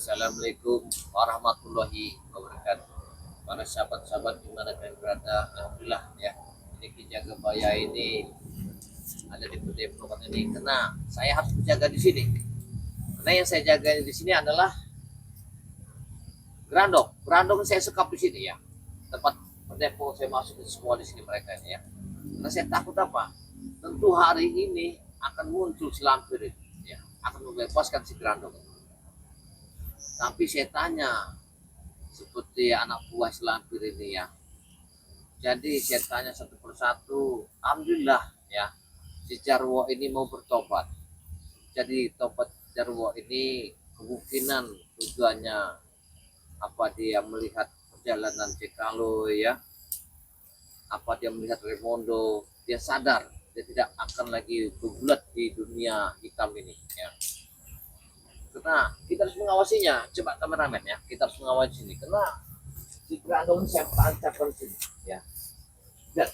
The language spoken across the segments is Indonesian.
Assalamualaikum warahmatullahi wabarakatuh. Para sahabat-sahabat dimana kalian berada, alhamdulillah ya. Ini Ki Jagabaya ini ada di Padepokan ini karena saya harus menjaga di sini. Karena yang saya jaga di sini adalah Grandong. Grandong saya sekap di sini ya. Tempat Padepokan saya masuk semua di sini mereka ini ya. Karena saya takut apa? Tentu hari ini akan muncul si lampir ini, ya, akan membebaskan si Grandong. Tapi saya tanya seperti anak buah si lampir ini ya. Jadi saya tanya satu persatu, alhamdulillah ya, si Jarwo ini mau bertobat. Jadi tobat Jarwo ini kemungkinan tujuannya apa dia melihat perjalanan Cekalo ya, apa dia melihat Remondo, dia sadar dia tidak akan lagi bergulat di dunia hitam ini ya. Karena kita harus mengawasinya, coba kameramen ya, kita harus mengawasi ini karena si Grandong saya tancapkan sini ya. Dan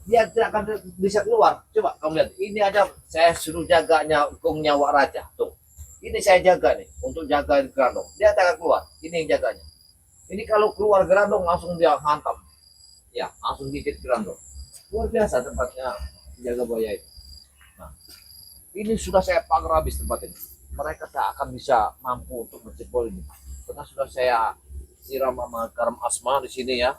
dia tidak akan bisa keluar. Coba kamu lihat, ini ada saya suruh jaganya Kung Nyawa Raja tuh. Ini saya jaga nih untuk jaga Grandong. Dia tidak akan keluar. Ini yang jaganya. Ini kalau keluar Grandong langsung dia hantam. Ya, langsung gigit Grandong. Luar biasa tempatnya jaga buaya itu. Nah, ini sudah saya pagar habis tempat ini. Mereka tak akan bisa mampu untuk menjebol ini. Karena sudah saya siram sama garam asma di sini ya.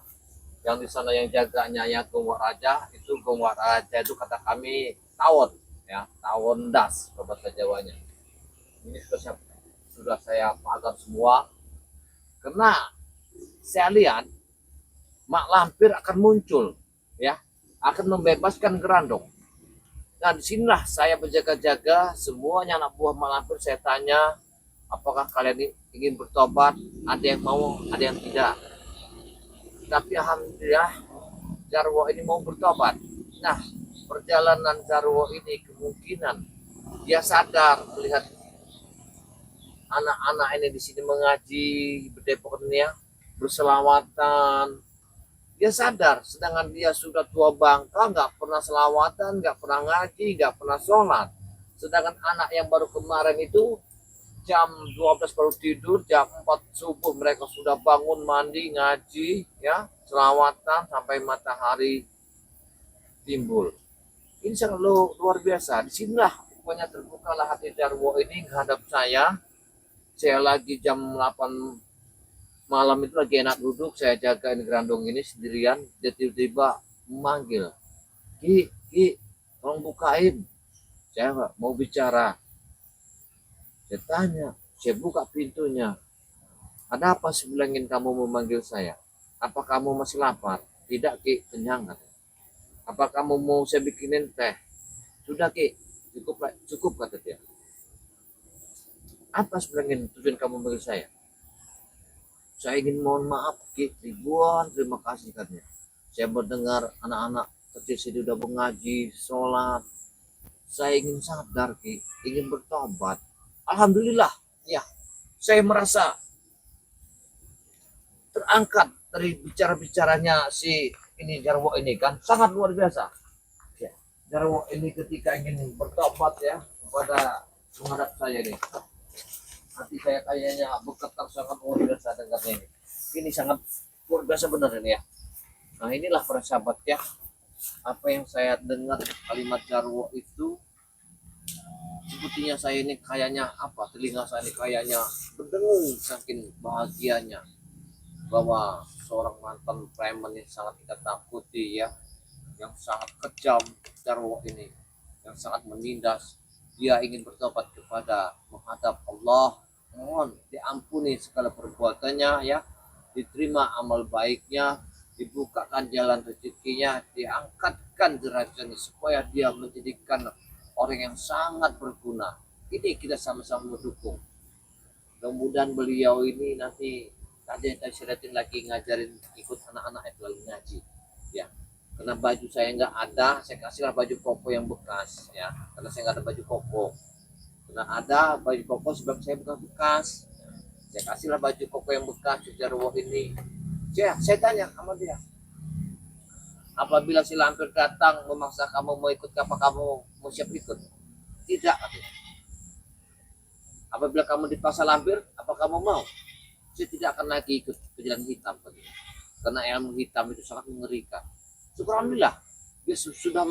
Yang di sana yang jaganya ya Gongwak Raja, itu Gongwak Raja itu kata kami tawon ya, tawon das bahasa Jawanya. Ini sudah saya pagar semua. Karena saya lihat mak lampir akan muncul ya, akan membebaskan Grandong. Nah disinilah saya berjaga-jaga, semuanya anak buah mak lampir saya tanya, apakah kalian ingin bertobat? Ada yang mau, ada yang tidak. Tapi alhamdulillah Jarwo ini mau bertobat. Nah perjalanan Jarwo ini kemungkinan dia sadar melihat anak-anak ini di sini mengaji berdepokan ini ya, berselawatan. Dia sadar, sedangkan dia sudah tua bangka, nggak pernah selawatan, nggak pernah ngaji, nggak pernah sholat. Sedangkan anak yang baru kemarin itu jam 12 baru tidur, jam 4 subuh mereka sudah bangun, mandi, ngaji, ya, selawatan sampai matahari timbul. Ini sangat luar biasa. Disinilah pokoknya terbukalah hati Jarwo ini menghadap saya. Saya lagi jam 8 malam itu lagi enak duduk, saya jaga ini Grandong ini sendirian, dia tiba-tiba memanggil, Ki, tolong bukain, saya mau bicara. Saya tanya, saya buka pintunya, ada apa sebelangin kamu memanggil saya? Apa kamu masih lapar? Tidak Ki, kenyang. Apa kamu mau saya bikinin teh? Sudah Ki, cukup kata dia. Apa sebelangin tujuan kamu memanggil saya? Saya ingin mohon maaf Ki, ribuan terima kasih katanya. Saya mendengar anak-anak kecil sini sudah mengaji, sholat. Saya ingin sadar Ki, ingin bertobat. Alhamdulillah, ya, saya merasa terangkat dari bicara-bicaranya si ini Jarwo ini kan sangat luar biasa. Ya, Jarwo ini ketika ingin bertobat ya kepada menghadap saya nih. Hati saya kayaknya bergetar sangat luar biasa dengarnya ini. Ini sangat luar biasa benar ini ya. Nah inilah para sahabat ya, apa yang saya dengar kalimat Jarwo itu sepertinya saya ini kayaknya apa, telinga saya ini kayaknya berdengung saking bahagianya bahwa seorang mantan preman yang sangat kita takuti ya, yang sangat kejam Jarwo ini, yang sangat menindas, dia ingin bertobat kepada menghadap Allah, mohon diampuni segala perbuatannya ya, diterima amal baiknya, dibukakan jalan rezekinya, diangkatkan derajatnya supaya dia menjadikan orang yang sangat berguna. Ini kita sama-sama mendukung. Mudah-mudahan beliau ini nanti tadi saya lagi ngajarin ikut anak-anak itu lagi ngaji ya. Karena baju saya nggak ada, saya kasihlah baju koko yang bekas ya, karena saya nggak ada baju koko. Karena ada baju koko sebab saya bukan bekas, saya kasihlah baju koko yang bekas Jarwo ini. Saya tanya sama dia, apabila si lampir datang memaksa kamu mau ikut, apa kamu mau siap ikut? Tidak, Apabila kamu dipaksa lampir, apa kamu mau? Saya tidak akan lagi ikut ke jalan hitam lagi. Karena ilmu hitam itu sangat mengerikan. Alhamdulillah, dia sudah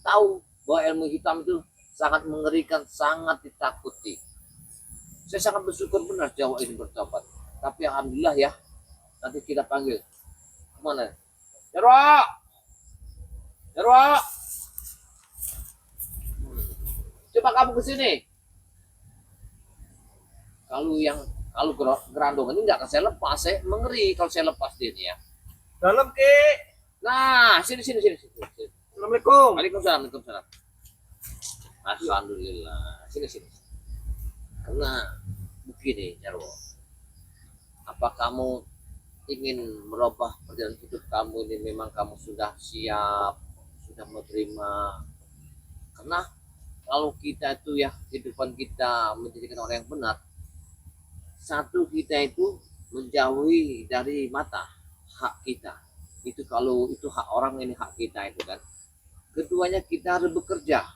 tahu bahwa ilmu hitam itu sangat mengerikan, sangat ditakuti. Saya sangat bersyukur benar Jawa ini bertobat. Tapi alhamdulillah ya, nanti kita panggil. Kemana? Jarwa! Jarwa! Coba kamu ke sini. Kalau gerandong ini nggak akan saya lepas, saya mengeri kalau saya lepas dia nih ya. Dalam ke. Nah, sini. Assalamualaikum. Waalaikumsalam. Alhamdulillah. Sini. Karena begini, Jarwo. Apa kamu ingin merubah perjalanan hidup kamu ini? Memang kamu sudah siap, sudah menerima. Karena kalau kita itu ya, kehidupan kita menjadikan orang yang benar, satu, kita itu menjauhi dari mata hak kita. Itu kalau itu hak orang, ini hak kita itu kan. Keduanya, kita harus bekerja.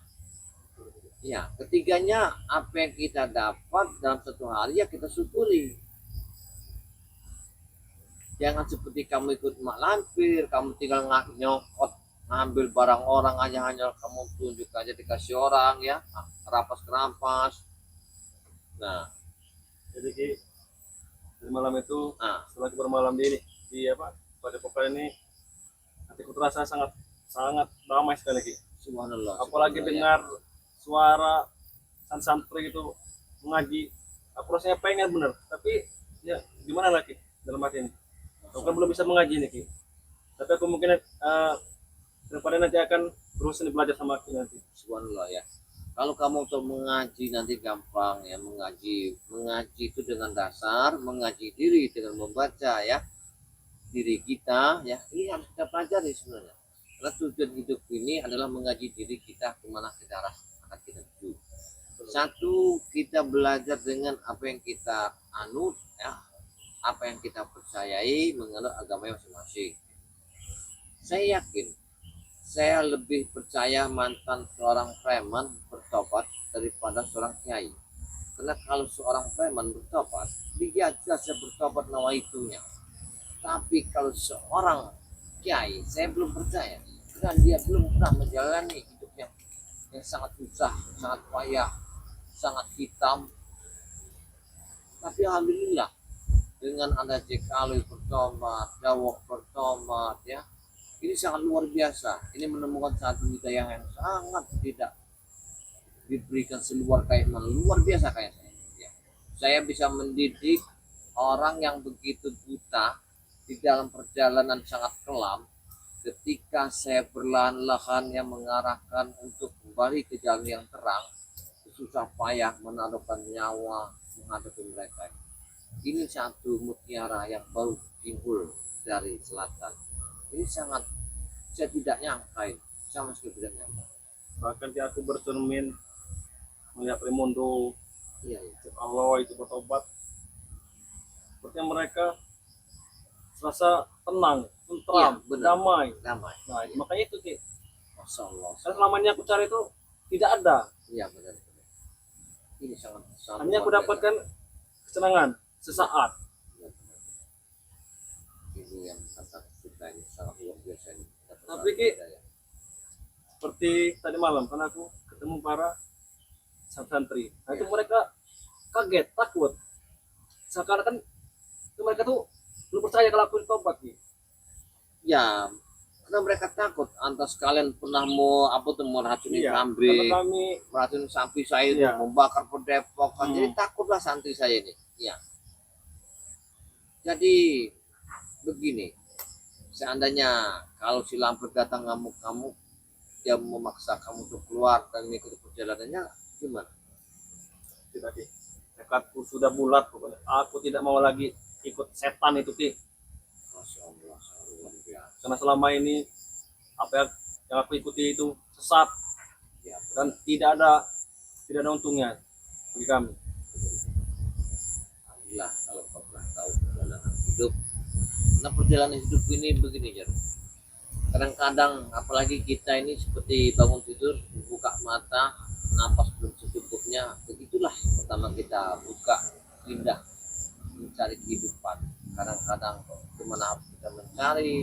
Ya, ketiganya, apa yang kita dapat dalam satu hari ya kita syukuri. Jangan seperti kamu ikut mak lampir, kamu tinggal nyokot, ngambil barang orang hanya kamu tunjuk aja dikasih orang ya, rampas. Nah, Jadi Ki, dari malam itu setelah kita bermalam di pada pokoknya ini, hatiku terasa sangat damai sekali Ki. subhanallah. Apalagi dengar suara santri itu mengaji, aku rasanya pengen bener, tapi ya gimana lagi dalam hati ini. Aku kan belum bisa mengaji nih Ki, tapi aku mungkin daripada nanti akan terus belajar sama Ki nanti. Subhanallah ya. Kalau kamu untuk mengaji nanti gampang ya, mengaji itu dengan dasar, mengaji diri dengan membaca ya, diri kita ya, ini harus kita pelajari sebenarnya. Karena tujuan hidup ini adalah mengaji diri kita kemana kita arah akan kita tuju. Satu, kita belajar dengan apa yang kita anut ya, apa yang kita percayai menganut agama masing-masing. Saya yakin, saya lebih percaya mantan seorang preman bertobat daripada seorang kiai. Karena kalau seorang preman bertobat, dia jelas bertobat nawaitunya. Tapi kalau seorang kiai, saya belum percaya. Karena dia belum pernah menjalani hidup yang sangat susah, sangat payah, sangat hitam. Tapi alhamdulillah, dengan ada Jekalu bertobat, Dawok bertobat ya, ini sangat luar biasa. Ini menemukan satu hidayah yang sangat tidak diberikan seluar kayak mana, luar biasa kayak saya ya. Saya bisa mendidik orang yang begitu buta di dalam perjalanan sangat kelam, ketika saya perlahan-lahan yang mengarahkan untuk kembali ke jalan yang terang, susah payah menaruhkan nyawa menghadapi mereka. Ini satu mutiara yang baru timbul dari selatan. Ini sangat, saya tidak nyangka, sama sekali tidak nyangka. Bahkan aku bercermin melihat Raimundo, Iya. Allah itu bertobat, sepertinya mereka serasa tenang, tentram, damai. Nah, makanya itu Ki, Masya Allah. karena selamanya aku cari itu tidak ada. Iya benar. Ini sangat. Hanya aku dapatkan kesenangan sesaat. Ini yang sangat sukanya, sangat luar biasa ini. Tapi Ki, seperti tadi malam kan aku ketemu para santri. Nah itu mereka kaget, takut. Sekarang kan mereka tuh belum percaya kalau aku tobat Ki. Ya, karena mereka takut. Antas kalian pernah mau meracuni kambing, meracuni sapi saya, membakar pendepokan. Jadi takutlah santri saya ini. Ya. Jadi begini, seandainya kalau si Lampir datang ngamuk-ngamuk, dia memaksa kamu untuk keluar dan mengikuti perjalanannya, gimana? Tidak Ki, tekadku sudah bulat pokoknya. Aku tidak mau lagi ikut setan itu Ki. Masya Allah, karena selama ini apa yang aku ikuti itu sesat ya, dan tidak ada untungnya bagi kami. Alhamdulillah kalau kau pernah tahu perjalanan hidup. Nah perjalanan hidup ini begini ya. Kadang-kadang apalagi kita ini seperti bangun tidur, buka mata, napas belum secukupnya, begitulah pertama kita buka lidah mencari kehidupan. Kadang-kadang di mana harus kita mencari,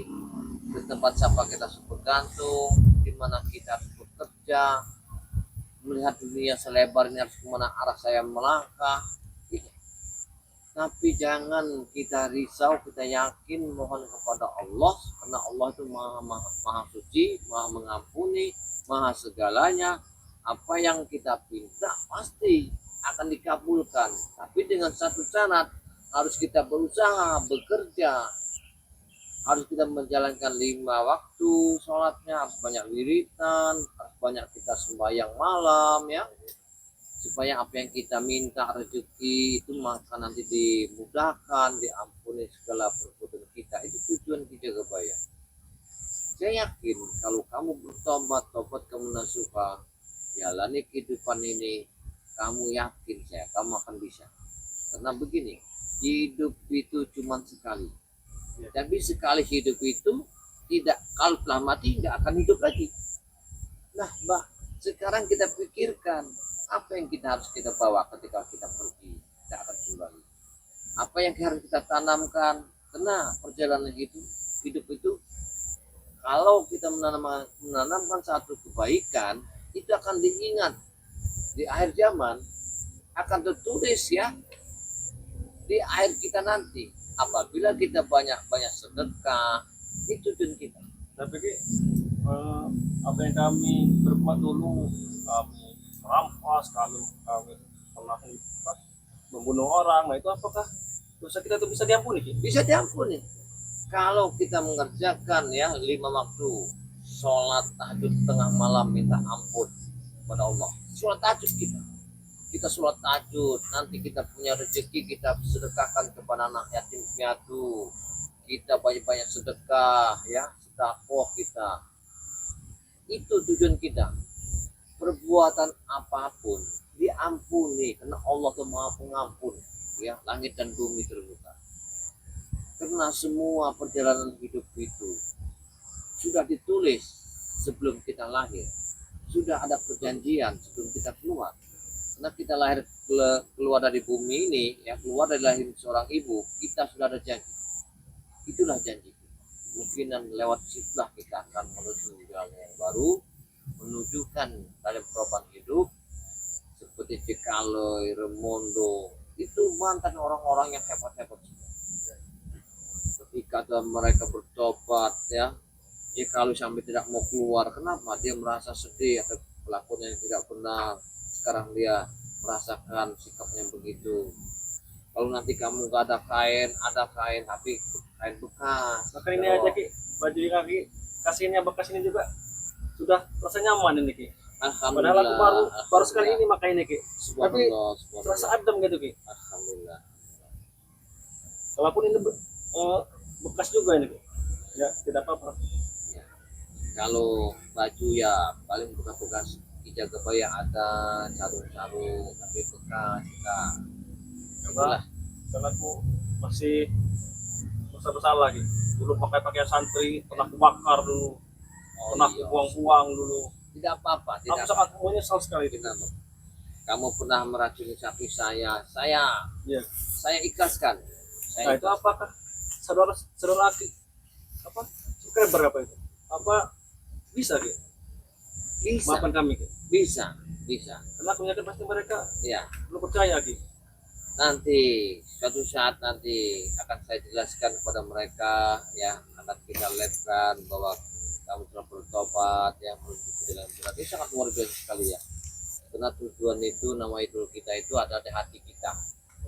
di tempat siapa kita harus bergantung, di mana kita harus bekerja, melihat dunia selebar ini harus kemana arah saya melangkah. Gitu. Tapi jangan kita risau, kita yakin mohon kepada Allah, karena Allah itu maha suci, maha mengampuni, maha segalanya. Apa yang kita minta pasti akan dikabulkan, tapi dengan satu syarat, harus kita berusaha bekerja, harus kita menjalankan 5 waktu sholatnya, harus banyak wiritan, harus banyak kita sembahyang malam ya, supaya apa yang kita minta rezeki itu maka nanti dimudahkan, diampuni segala perbuatan kita. Itu tujuan kita kebaya. Saya yakin kalau kamu bertobat, tobat kamu nasuha, jalani kehidupan ini, kamu yakin kamu akan bisa. Karena begini, hidup itu cuma sekali. Tapi sekali hidup itu tidak, kalau telah mati nggak akan hidup lagi. Nah, Mbak, sekarang kita pikirkan apa yang kita harus kita bawa ketika kita pergi, tidak akan kembali. Apa yang harus kita tanamkan? Karena perjalanan hidup itu, kalau kita menanamkan satu kebaikan, itu akan diingat di akhir zaman, akan tertulis ya di akhir kita nanti. Apabila kita banyak sedekah, itu tujuan kita. Tapi apa yang kami berbuat dulu, kami merampas, kami pernah membunuh orang, nah itu apakah dosa kita itu bisa diampuni? Bisa diampuni kalau kita mengerjakan ya 5 waktu sholat tahajud tengah malam, minta ampun kepada Allah. Sholat tahajud kita sholat tahajud, nanti kita punya rezeki, kita sedekahkan kepada anak yatim piatu, kita banyak-banyak sedekah ya, sedekah kita. Itu tujuan kita. Perbuatan apapun diampuni, karena Allah itu Maha Pengampun ya, langit dan bumi terbuka. Karena semua perjalanan hidup itu sudah ditulis sebelum kita lahir, sudah ada perjanjian sebelum kita keluar. Karena kita lahir keluar dari bumi ini ya, keluar dari lahir seorang ibu, kita sudah ada janji. Itulah janji kita. Mungkinan lewat situlah kita akan menuju jalan yang baru, menunjukkan dalam perubahan hidup seperti Cikaloi, Remondo, itu mantan orang-orang yang hebat-hebat. Ketika mereka bertobat ya, Cikaloi sampai tidak mau keluar. Kenapa? Dia merasa sedih atau pelakunya yang tidak benar. Sekarang dia merasakan sikapnya begitu. Kalau nanti kamu gak ada kain tapi kain bekas. Maka ini aja Ki, baju yang kaki kasihnya bekas ini juga sudah rasa nyaman ini Ki. Padahal aku baru sekali ini pakai ini Ki. Tapi rasa adem gitu Ki. Alhamdulillah. Walaupun ini bekas juga ini Ki. Ya tidak apa-apa. Ya. Kalau baju ya paling bekas-bekas hijau kebaya ada, sarung-sarung tapi bekas kita. Karena aku masih bersalah lagi. Dulu pakai pakaian santri, pernah aku bakar dulu, pernah aku buang-buang dulu. Tidak apa-apa. Aku sangat menyesal sekali. Kamu pernah meracuni sapi saya ikhlaskan. Nah itu apakah saudara apa? Subscriber apa itu? Apa bisa gitu? Bisa. Maafkan kami gitu. Bisa. Karena aku yakin pasti mereka ya belum percaya gitu. Nanti suatu saat nanti akan saya jelaskan kepada mereka ya, akan kita lihatkan bahwa kamu telah bertobat ya, menuju ke jalan benar. Ini sangat luar biasa sekali ya, karena tujuan itu, nama idul kita itu ada di hati kita.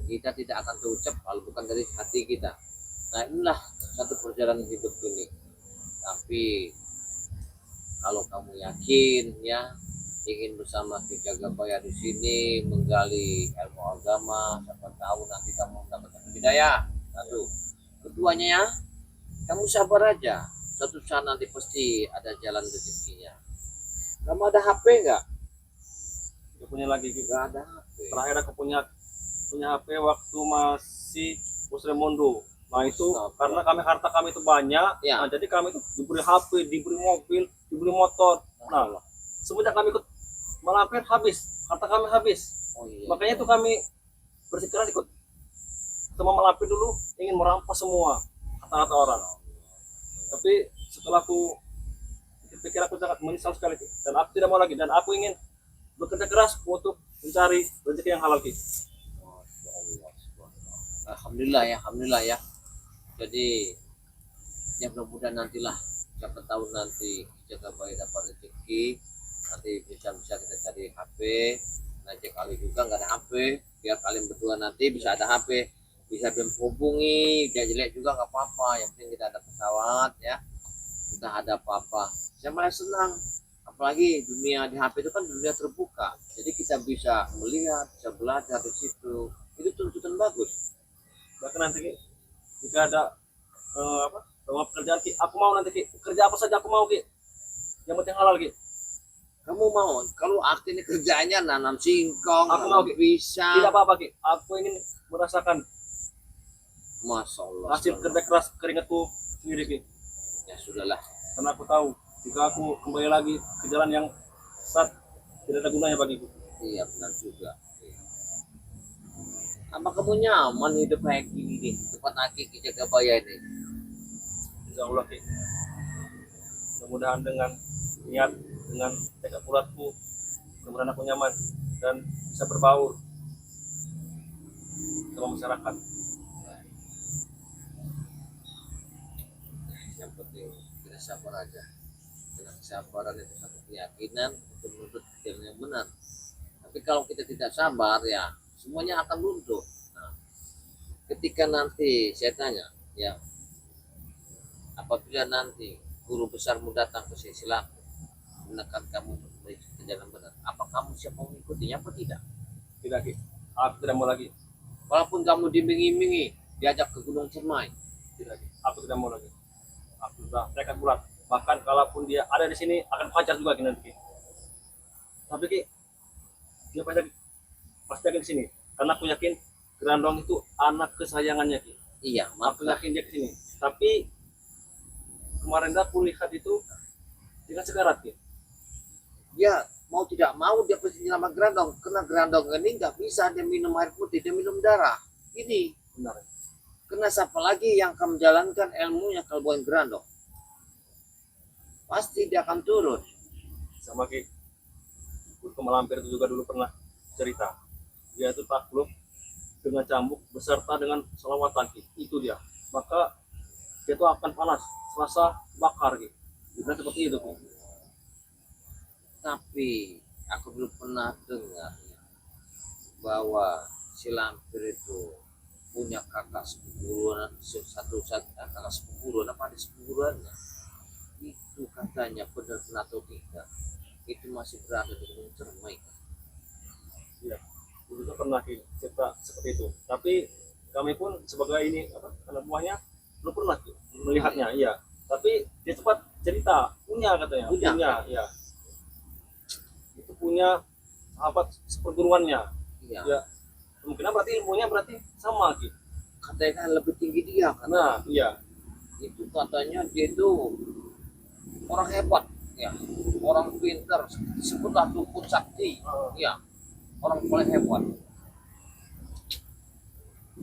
Kita tidak akan terucap kalau bukan dari hati kita. Nah inilah satu perjalanan hidup ini. Tapi kalau kamu yakin ya, ingin bersama Ki Jagabaya di sini menggali ilmu agama, siapa tahu nanti kamu mendapatkan hidayah. Satu, keduanya ya, kamu sabar aja. Suatu saat nanti pasti ada jalan rezekinya. Kamu ada HP nggak? Gak punya lagi gitu. Nggak ada HP. Terakhir aku punya HP waktu masih Musremondo. Nah itu karena harta kami itu banyak, ya. Nah, jadi kami itu diberi HP, diberi mobil, diberi motor. Nah semenjak kami ikut Malampir habis, harta kami habis. Oh iya. Makanya tuh kami bersikeras ikut sama Malapi dulu ingin merampas semua kata-kata orang. Tapi setelah aku pikir aku sangat menyesal sekali Ki. Dan aku tidak mau lagi dan aku ingin bekerja keras untuk mencari rezeki yang halal Ki. Masya Allah, subhanallah. Alhamdulillah ya. Jadi ya mudah-mudahan nantilah, siapa tahu nanti jaga baik dapat rezeki, nanti bisa kita cari HP, ngajak kali juga nggak ada HP, biar kalian berdua nanti bisa ada HP, bisa menghubungi, dia jelek juga nggak apa-apa, yang penting kita ada pesawat ya, kita ada apa-apa, saya malah senang. Apalagi dunia di HP itu kan dunia terbuka, jadi kita bisa melihat, bisa belajar di situ, itu tuntutan bagus. Bahkan nanti Ki, jika ada lowongan pekerjaan Ki, aku mau nanti Ki, kerja apa saja aku mau Ki, yang penting halal Ki. Kamu mau kalau artinya kerjanya nanam singkong, Aku mau, nanam Ki. pisang, Tidak apa-apa Ki, aku ingin merasakan Masya Allah, hasil kerja keras keringatku sendiri Ki. ya sudahlah. Karena aku tahu jika aku kembali lagi ke jalan yang saat tidak ada gunanya bagiku. Iya benar juga. Iya. Apa kamu nyaman hidup kayak gini nih tempat Aki di Jagabaya ini? Insya Allah Ki. Mudah-mudahan dengan niat, dengan tekad bulatku, mudah-mudahan aku nyaman dan bisa berbaur sama masyarakat. Yang penting kita sabar aja. Dengan kesabaran itu satu keyakinan untuk menuntut jalan yang benar. Tapi kalau kita tidak sabar ya semuanya akan runtuh. Nah, ketika nanti saya tanya, ya apabila nanti guru besarmu datang ke sini silakan menekan kamu untuk ke jalan benar. Apa kamu siap mengikutinya apa tidak? Tidak Ki, aku tidak mau lagi. Walaupun kamu dimingi-mingi diajak ke Gunung Cermai, Tidak Ki, aku tidak mau lagi. Aku sudah tekad bulat. Bahkan kalaupun dia ada di sini akan pacar juga Ki nanti Ki. Tapi Ki, dia pasti akan di sini. Karena aku yakin Grandong itu anak kesayangannya Ki. iya Aku maka yakin dia ke sini. Tapi kemarin aku lihat itu dengan sekarat Ki. dia mau tidak mau dia pasti nama Grandong, karena Grandong ini nggak bisa dia minum air putih, dia minum darah ini. Benar. Karena siapa lagi yang akan menjalankan ilmunya kalau bukan Grandong? Pasti dia akan turun. Sama Ki, Guru Malampir itu juga dulu pernah cerita. Dia itu takluk dengan cambuk beserta dengan selawatan Ki. Itu dia. Maka dia itu akan panas, serasa bakar Ki. Dia seperti itu Ki. Tapi aku belum pernah dengar bahwa si Lampir itu punya kakak sepupuan, kakak sepupuan apa ada sepupuannya. Itu katanya benar-benar atau tidak, itu masih berada di Gunung Cermai. Iya. Dulu juga pernah Ki, cerita seperti itu. Tapi kami pun sebagai ini anak buahnya belum pernah Ki, melihatnya. Iya. Tapi dia cepat cerita punya katanya. Punya. Iya. Itu punya sahabat seperguruannya. Iya. Ya, kemungkinan berarti ilmunya berarti sama Ki. Katanya kan lebih tinggi dia kan. Nah, iya. Itu katanya dia itu orang hebat ya, orang pintar, sebutlah dukun sakti ya, orang paling hebat.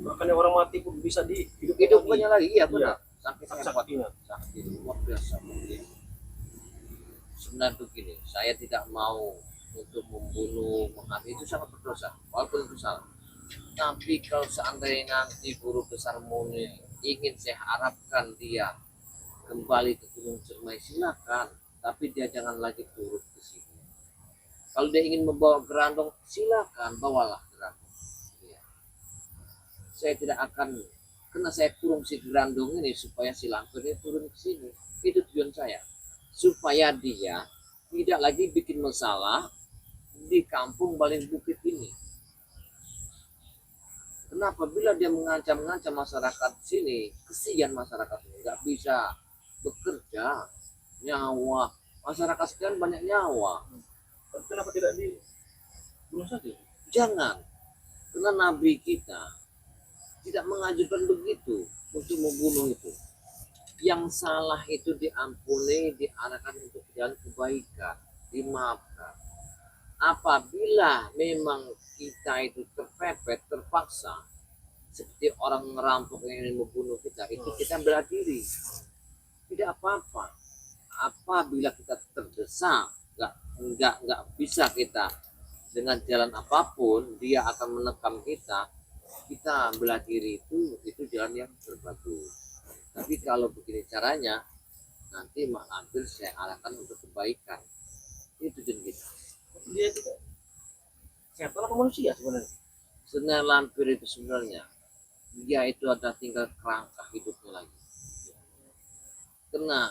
Makanya orang mati pun bisa Hidupnya lagi iya benar. Sampai hebat saktinya. sakti luar biasa mungkin. Sebenarnya begini, saya tidak mau untuk membunuh, menghati itu sangat berdosa, walaupun itu salah. Tapi kalau seandainya nanti guru besar Muni ingin saya harapkan dia kembali ke Gunung Cermai silakan, tapi dia jangan lagi turut ke sini. Kalau dia ingin membawa Grandong silakan bawalah Grandong. Ya. Saya tidak akan, karena saya kurung si Grandong ini supaya si Lampir ini turun ke sini. Itu tujuan saya, supaya dia tidak lagi bikin masalah di kampung Baling Bukit ini. Kenapa? Bila dia mengancam-ngancam masyarakat sini, kesian masyarakat ini nggak bisa bekerja, nyawa masyarakat sekian banyak nyawa. Tapi kenapa tidak dibunuh saja? Jangan, karena Nabi kita tidak mengajukan begitu untuk membunuh itu. Yang salah itu diampuni, diarahkan untuk jalan kebaikan, dimaafkan. Apabila memang kita itu terpepet, terpaksa, seperti orang ngerampok yang ingin membunuh kita, itu kita bela diri. Tidak apa-apa. Apabila kita terdesak, nggak bisa kita dengan jalan apapun, dia akan menekam kita. Kita bela diri itu jalan yang terbagus. Tapi kalau begini caranya, nanti mak lampir saya arahkan untuk kebaikan. Itu tujuan kita. Dia itu setan apa manusia sebenarnya? Sebenarnya lampir itu sebenarnya dia itu ada tinggal kerangka hidupnya lagi. Karena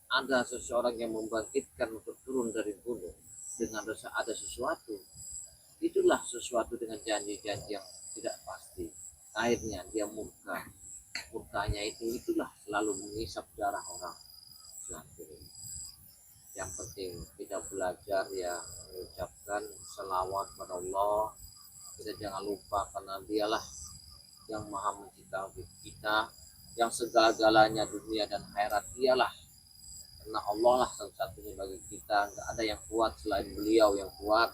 ada seseorang yang membangkitkan untuk turun dari gunung dengan ada sesuatu. Itulah sesuatu dengan janji-janji yang tidak pasti. Akhirnya dia murka. Murkanya itulah selalu mengisap darah orang. Yang penting kita belajar ya mengucapkan selawat kepada Allah. Kita jangan lupa karena dialah yang maha menciptakan kita, yang segala-galanya dunia dan akhirat dialah. Karena Allah lah satu-satunya bagi kita, nggak ada yang kuat selain beliau yang kuat,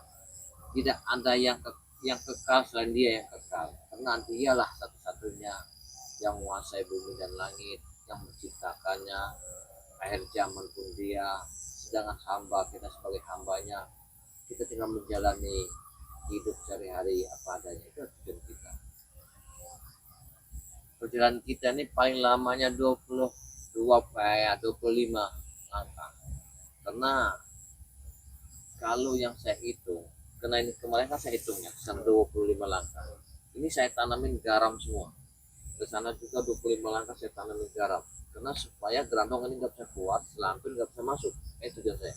tidak ada yang kekal selain dia yang kekal, karena dialah satu-satunya yang menguasai bumi dan langit, yang menciptakannya, akhir zaman pun dia, sedangkan hamba kita sebagai hambanya, kita tinggal menjalani hidup sehari-hari apa adanya. Itu tujuan kita. Perjalanan kita ini paling lamanya 25 langkah. Karena kalau yang saya hitung, karena ini kemarin kan saya hitungnya 25 langkah. Ini saya tanamin garam semua. Ke sana juga 25 langkah saya tanamin garam. Karena supaya gerandong ini nggak bisa keluar, selampir nggak bisa masuk. Itu tujuan saya.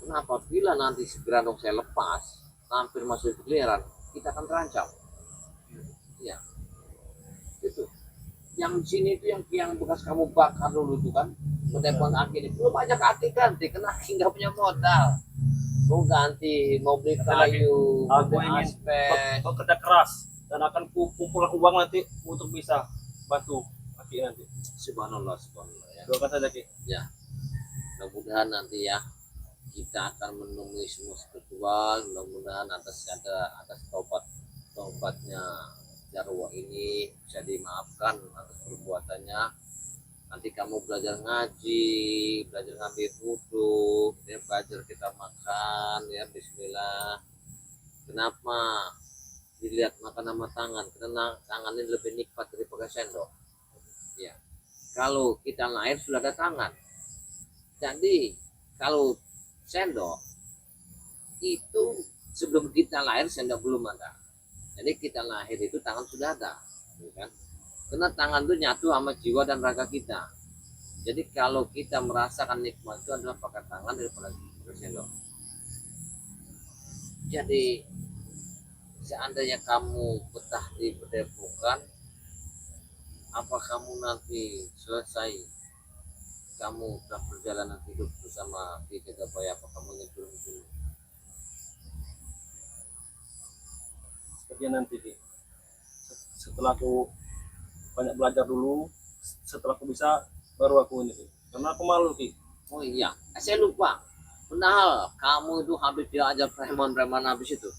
Kenapa? Bila nanti gerandong saya lepas, lampir masuk ke giliran, kita akan terancam. Iya. Itu yang sini itu yang bekas kamu bakar dulu itu kan telepon aki ini belum banyak aki ganti kena aki nggak punya modal mau ganti mau beli kayu Aku mau ingin aspek. bekerja keras dan akan kumpulkan uang nanti untuk bisa bantu Aki nanti. Subhanallah ya. Doakan saja Ki. Ya, mudah-mudahan nanti ya kita akan menemui semua spiritual, mudah-mudahan atas tobatnya Jarwo ini bisa dimaafkan atas perbuatannya. Nanti kamu belajar ngaji, belajar ngambil wudhu, ya, belajar kita makan, ya Bismillah. Kenapa dilihat makan sama tangan? Karena tangan ini lebih nikmat daripada sendok. Ya, kalau kita lahir sudah ada tangan. Jadi kalau sendok itu sebelum kita lahir sendok belum ada. Jadi kita lahir itu tangan sudah ada, kan? Karena tangan itu nyatu sama jiwa dan raga kita. Jadi kalau kita merasakan nikmat itu adalah pakai tangan daripada sendok. Jadi seandainya kamu betah di Padepokan, apa kamu nanti selesai kamu telah perjalanan hidup bersama di Jagabaya, apa kamu ingin turun dulu? Sepertinya nanti Ki. Setelah aku banyak belajar dulu, setelah aku bisa baru aku ini Ki. Karena aku malu Ki. Oh iya, saya lupa. Padahal kamu itu habis diajar preman-preman habis itu.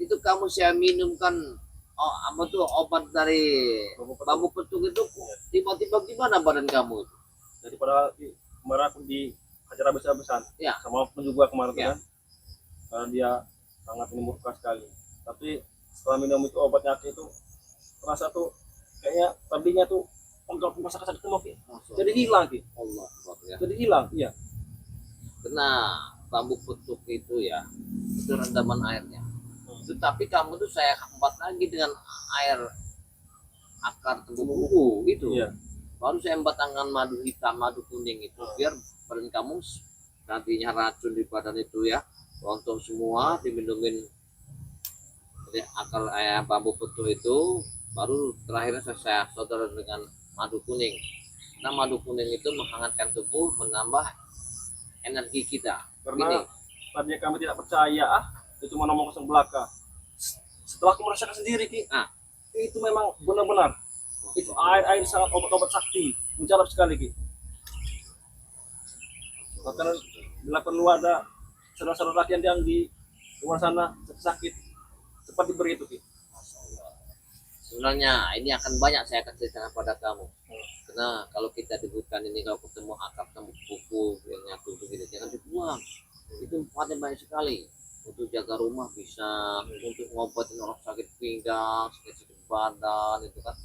Itu kamu saya minumkan apa tuh obat dari bambu petung itu tiba-tiba gimana badan kamu itu? Jadi pada kemarin aku di acara besar-besaran Ya. sama pun juga kemarin Ya. kan, karena dia sangat ini murka sekali. Tapi setelah minum itu obatnya itu terasa tuh kayaknya tadinya tuh untuk masa sakit semua Ki. Jadi hilang Ki. Allah ya. Jadi hilang, iya. Karena bambu petung itu ya itu rendaman airnya. Tetapi kamu tuh saya empat lagi dengan air akar tebu itu. Iya. Baru saya empat tangan madu hitam, madu kuning itu biar badan kamu nantinya racun di badan itu ya rontok semua, diminumin akar bambu petung itu. Baru terakhirnya saya saudara dengan madu kuning. Nah madu kuning itu menghangatkan tubuh, menambah energi kita. Karena tadinya kami tidak percaya, itu cuma ngomong kosong belaka. Setelah aku merasakan sendiri Ki, itu memang benar-benar itu air sangat obat-obat sakti, mencarap sekali Ki. Bahkan bila perlu ada saudara-saudara yang di luar sana sakit, cepat diberi itu Ki. Masya Allah. Sebenarnya ini akan banyak saya akan ceritakan pada kamu. Karena kalau kita diberikan ini, kalau ketemu akar tembuk buku yang nyatu begini, jangan dibuang. Itu manfaatnya banyak sekali. Untuk jaga rumah bisa, untuk ngobatin orang sakit pinggang, sakit badan, itu kan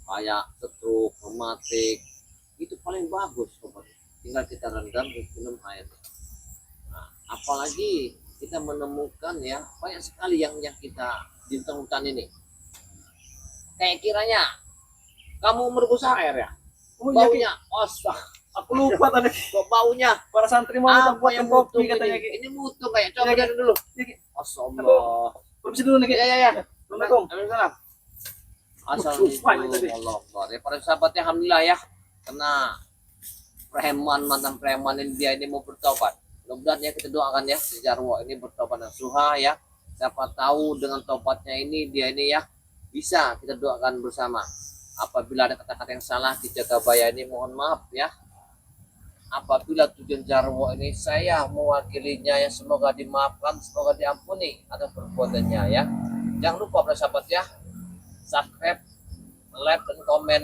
kayak stroke, rematik, itu paling bagus obat. Tinggal kita rendam, minum air. Nah, apalagi kita menemukan ya banyak sekali yang kita di hutan ini. Kayak kiranya kamu merebus air ya, Oh iya Ki, baunya, ostah, aku lupa tadi kok baunya para santri mau apa buat yang kopi mutung katanya ini? Ki. Ini mutung kayak coba Iya, Ki. dari dulu. Iya, Ki. Astagfirullah. Permisi dulu nih Ki. Ya. Assalamualaikum. Waalaikumsalam. Lupa ini tadi. Assalamualaikum. Ya para sahabatnya alhamdulillah ya. Karena preman mantan preman ini dia ini mau bertobat. Mudah-mudahan ya kita doakan ya si Jarwo ini bertobat dan suha ya. Siapa tahu dengan tobatnya ini dia ini ya bisa kita doakan bersama. Apabila ada kata-kata yang salah di Jagabaya ini mohon maaf ya. Apabila tujuan Jarwo ini saya mewakilinya ya semoga dimaafkan, semoga diampuni atas perbuatannya ya. Jangan lupa para sahabat ya, subscribe, like dan komen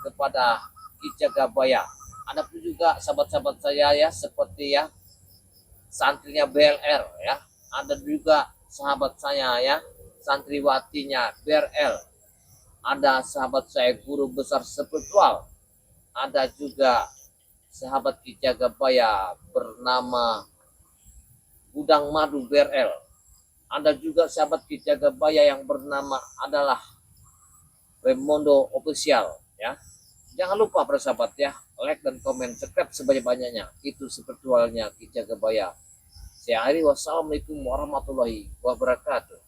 kepada Ki Jagabaya. Ada pun juga sahabat-sahabat saya ya seperti ya santrinya BLR ya. Ada juga sahabat saya ya santriwatinya BRL. Ada sahabat saya guru besar spiritual. Ada juga sahabat Ki Jagabaya bernama Gudang Madu BRL. Ada juga sahabat Ki Jagabaya yang bernama adalah Remondo Official ya. Jangan lupa para sahabat ya, like dan komen, subscribe sebanyak-banyaknya. Itu spiritualnya Ki Jagabaya. Saya akhiri, wassalamualaikum warahmatullahi wabarakatuh.